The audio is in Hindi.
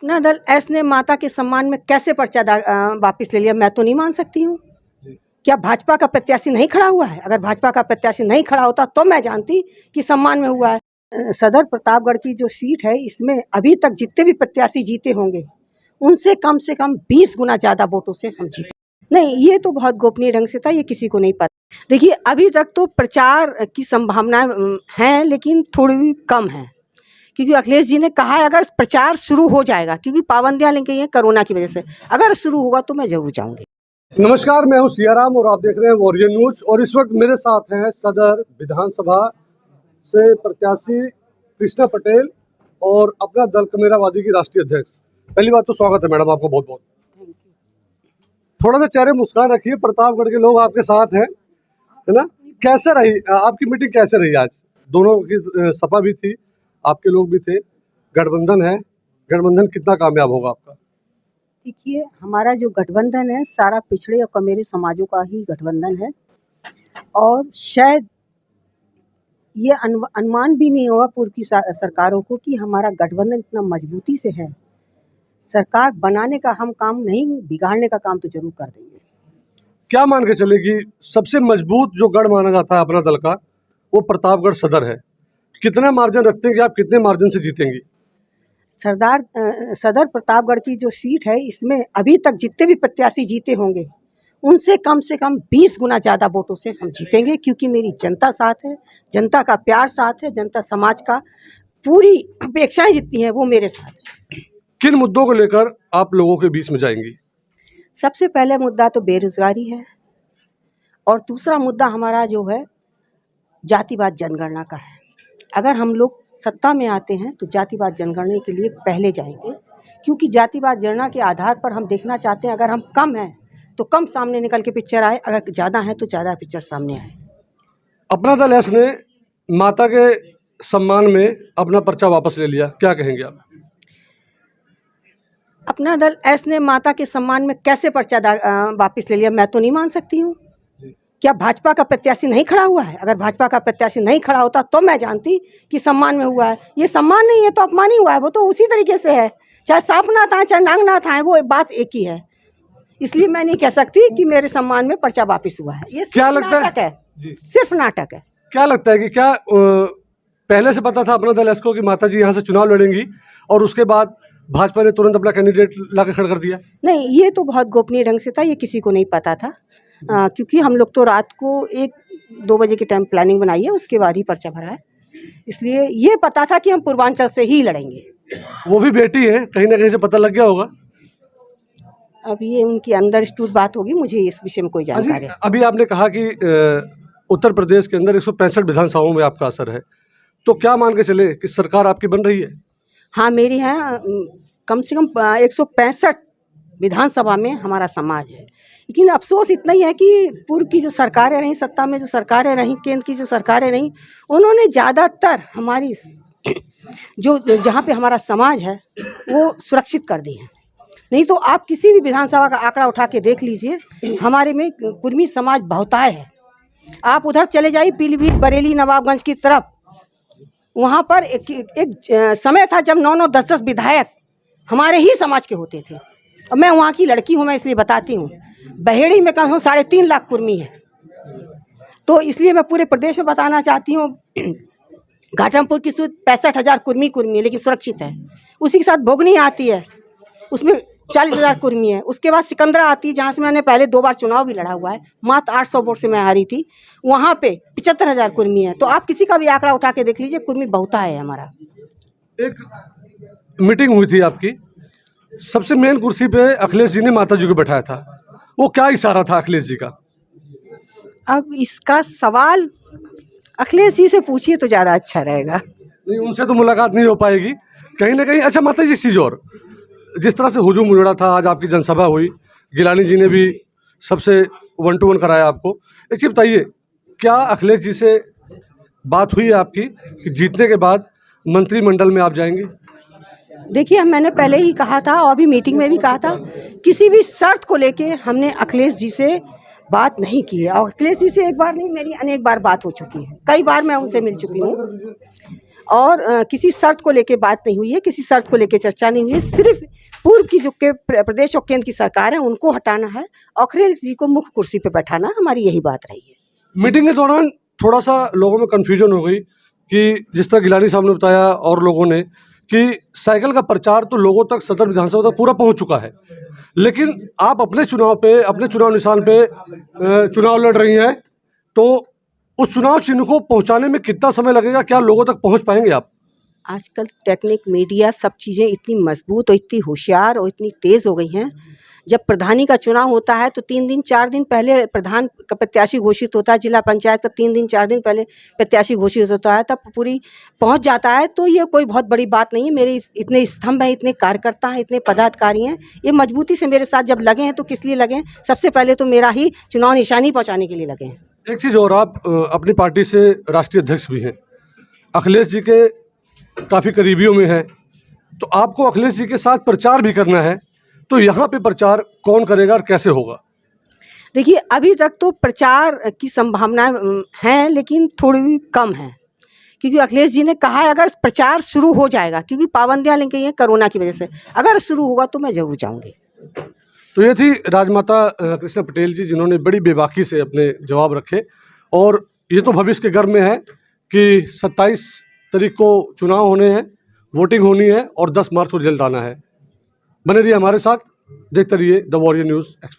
अपना दल एस ने माता के सम्मान में कैसे पर्चा वापस ले लिया, मैं तो नहीं मान सकती हूँ। क्या भाजपा का प्रत्याशी नहीं खड़ा हुआ है? अगर भाजपा का प्रत्याशी नहीं खड़ा होता तो मैं जानती कि सम्मान में हुआ है। सदर प्रतापगढ़ की जो सीट है, इसमें अभी तक जितने भी प्रत्याशी जीते होंगे उनसे कम से कम 20 गुना ज़्यादा वोटों से हम जीते। नहीं, ये तो बहुत गोपनीय ढंग से था, ये किसी को नहीं पता। देखिए, अभी तक तो प्रचार की संभावनाएं हैं, लेकिन थोड़ी कम है, क्योंकि अखिलेश जी ने कहा है अगर प्रचार शुरू हो जाएगा, क्योंकि पाबंदियां लग गई हैं कोरोना की वजह से, अगर शुरू होगा तो मैं जरूर जाऊंगी। नमस्कार, मैं हूं सियाराम और आप देख रहे हैं वॉरियर न्यूज। और इस वक्त मेरे साथ हैं सदर विधानसभा से प्रत्याशी कृष्णा पटेल और अपना दल कमेरावादी की राष्ट्रीय अध्यक्ष। पहली बात तो स्वागत है मैडम, आपको बहुत बहुत। थोड़ा सा चेहरे मुस्कान रखिए, प्रतापगढ़ के लोग आपके साथ हैं, है ना। कैसे रही आपकी मीटिंग, कैसे रही आज? दोनों की सपा भी थी, आपके लोग भी थे, गठबंधन है, गठबंधन कितना कामयाब होगा आपका? देखिए, हमारा जो गठबंधन है सारा पिछड़े और कमेरे समाजों का ही गठबंधन है, और शायद ये अनुमान भी नहीं होगा पूर्व की सरकारों को कि हमारा गठबंधन इतना मजबूती से है। सरकार बनाने का हम काम नहीं, बिगाड़ने का काम तो जरूर कर देंगे। क्या मान के चले कि सबसे मजबूत जो गढ़ माना जाता है अपना दल का, वो प्रतापगढ़ सदर है। कितना मार्जिन रखते हैं कि आप कितने मार्जिन से जीतेंगी? सदर प्रतापगढ़ की जो सीट है, इसमें अभी तक जितने भी प्रत्याशी जीते होंगे उनसे कम 20 गुना ज़्यादा वोटों से हम जीतेंगे, क्योंकि मेरी जनता साथ है, जनता का प्यार साथ है, जनता समाज का पूरी अपेक्षाएं जितनी हैं वो मेरे साथ है। किन मुद्दों को लेकर आप लोगों के बीच में जाएंगी? सबसे पहले मुद्दा तो बेरोजगारी है, और दूसरा मुद्दा हमारा जो है जातिवाद जनगणना का है। अगर हम लोग सत्ता में आते हैं तो जातिवाद जनगणना के लिए पहले जाएंगे, क्योंकि जातिवाद जनगणना के आधार पर हम देखना चाहते हैं अगर हम कम हैं तो कम सामने निकल के पिक्चर आए, अगर ज़्यादा है तो ज़्यादा पिक्चर सामने आए। अपना दल एस ने माता के सम्मान में अपना पर्चा वापस ले लिया, क्या कहेंगे आप? अपना दल एस ने माता के सम्मान में कैसे पर्चा वापस ले लिया, मैं तो नहीं मान सकती हूँ। क्या भाजपा का प्रत्याशी नहीं खड़ा हुआ है? अगर भाजपा का प्रत्याशी नहीं खड़ा होता तो मैं जानती कि सम्मान में हुआ है। ये सम्मान नहीं है तो अपमान ही हुआ है, वो तो उसी तरीके से है, चाहे सांपनाथ आए चाहे नागनाथ आए, वो बात एक ही है। इसलिए मैं नहीं कह सकती कि मेरे सम्मान में पर्चा वापस हुआ है। ये क्या लगता है सिर्फ नाटक है। क्या लगता है कि क्या पहले से पता था अपना दल एस को कि माता जी यहाँ से चुनाव लड़ेंगी और उसके बाद भाजपा ने तुरंत अपना कैंडिडेट लाकर खड़ा कर दिया? नहीं, ये तो बहुत गोपनीय ढंग से था, ये किसी को नहीं पता था, क्योंकि हम लोग तो रात को 1-2 बजे के टाइम प्लानिंग बनाई है, उसके बाद ही पर्चा भरा है। इसलिए ये पता था कि हम पूर्वांचल से ही लड़ेंगे। वो भी बेटी है, कहीं ना कहीं से पता लग गया होगा। अब ये उनकी अंडरस्टूड बात होगी, मुझे इस विषय में कोई जानकारी नहीं। अभी आपने कहा कि उत्तर प्रदेश के अंदर 165 विधानसभाओं में आपका असर है, तो क्या मान के चले कि सरकार आपकी बन रही है? हाँ, मेरी है, कम से कम 165 विधानसभा में हमारा समाज है। लेकिन अफसोस इतना ही है कि पूर्व की जो सरकारें रहीं, सत्ता में जो सरकारें रहीं, केंद्र की जो सरकारें रहीं, उन्होंने ज़्यादातर हमारी जो जहाँ पे हमारा समाज है वो सुरक्षित कर दी है। नहीं तो आप किसी भी विधानसभा का आंकड़ा उठा के देख लीजिए, हमारे में कुर्मी समाज बहुतायत है। आप उधर चले जाइए पीलीभीत, बरेली, नवाबगंज की तरफ, वहाँ पर एक समय था जब 9-9, 10-10 विधायक हमारे ही समाज के होते थे। और मैं वहाँ की लड़की हूँ, मैं इसलिए बताती हूँ, बहेड़ी में कम से कम 3.5 लाख कुर्मी है। तो इसलिए मैं पूरे प्रदेश में बताना चाहती हूँ, घाटमपुर की सूद 65,000 कुर्मी है, लेकिन सुरक्षित है। उसी के साथ भोगनी आती है, उसमें 40,000 कुर्मी है। उसके बाद सिकंदरा आती है, जहाँ से मैंने पहले 2 बार चुनाव भी लड़ा हुआ है, मात्र 800 वोट से मैं हारी थी। वहाँ पे 75,000 कुर्मी है। तो आप किसी का भी आंकड़ा उठा के देख लीजिए, कुर्मी बहुता है हमारा। एक मीटिंग हुई थी आपकी, सबसे मेन कुर्सी पे अखिलेश जी ने माता जी को बैठाया था, वो क्या इशारा था अखिलेश जी का? अब इसका सवाल अखिलेश जी से पूछिए तो ज़्यादा अच्छा रहेगा। नहीं, उनसे तो मुलाकात नहीं हो पाएगी कहीं ना कहीं। अच्छा माता जी, चीज़ और जिस तरह से हुजूम उजड़ा था, आज आपकी जनसभा हुई, गिलानी जी ने भी सबसे 1-to-1 कराया आपको। एक चीज़ बताइए, क्या अखिलेश जी से बात हुई है आपकी कि जीतने के बाद मंत्रिमंडल में आप जाएंगे? देखिए, मैंने पहले ही कहा था और अभी मीटिंग में भी कहा था, किसी भी शर्त को लेके हमने अखिलेश जी से बात नहीं की है। और अखिलेश जी से एक बार नहीं, मेरी अनेक बार बात हो चुकी है, कई बार मैं उनसे मिल चुकी हूँ। और किसी शर्त को लेके बात नहीं हुई है, किसी शर्त को लेके चर्चा नहीं हुई है। सिर्फ पूर्व की जो के प्रदेश और केंद्र की सरकार है उनको हटाना है, अखिलेश जी को मुख्य कुर्सी पे बैठाना, हमारी यही बात रही है। मीटिंग के दौरान थोड़ा सा लोगों में कन्फ्यूजन हो गई कि जिस तरह गिलानी साहब ने बताया और लोगों ने कि साइकिल का प्रचार तो लोगों तक, सदर विधानसभा तक पूरा पहुंच चुका है, लेकिन आप अपने चुनाव पे, अपने चुनाव निशान पे चुनाव लड़ रही हैं, तो उस चुनाव चिन्ह को पहुंचाने में कितना समय लगेगा? क्या लोगों तक पहुंच पाएंगे आप? आजकल टेक्निक, मीडिया, सब चीज़ें इतनी मजबूत और इतनी होशियार और इतनी तेज़ हो गई हैं। जब प्रधानी का चुनाव होता है तो 3 दिन 4 दिन पहले प्रधान का प्रत्याशी घोषित होता है, जिला पंचायत का 3 दिन 4 दिन पहले प्रत्याशी घोषित होता है, तब पूरी पहुंच जाता है। तो ये कोई बहुत बड़ी बात नहीं है। मेरे इतने स्तंभ हैं, इतने कार्यकर्ता हैं, इतने पदाधिकारी हैं, ये मजबूती से मेरे साथ जब लगे हैं तो किस लिए लगे हैं? सबसे पहले तो मेरा ही चुनाव निशानी पहुँचाने के लिए लगे हैं। एक चीज़ और, आप अपनी पार्टी से राष्ट्रीय अध्यक्ष भी हैं, अखिलेश जी के काफ़ी करीबियों में हैं, तो आपको अखिलेश जी के साथ प्रचार भी करना है, तो यहाँ पे प्रचार कौन करेगा और कैसे होगा? देखिए, अभी तक तो प्रचार की संभावनाएं हैं, लेकिन थोड़ी कम हैं, क्योंकि अखिलेश जी ने कहा है अगर प्रचार शुरू हो जाएगा, क्योंकि पाबंदियां लग गई हैं कोरोना की वजह से, अगर शुरू होगा तो मैं ज़रूर जाऊंगी। तो ये थी राजमाता कृष्णा पटेल जी, जिन्होंने बड़ी बेबाकी से अपने जवाब रखे, और ये तो भविष्य के गर्भ में है कि 27 तारीख को चुनाव होने हैं, वोटिंग होनी है और 10 मार्च को रिजल्ट आना है। बने रहिए हमारे साथ, देखते रहिए द वॉरियर न्यूज़ एक्सप्रेस।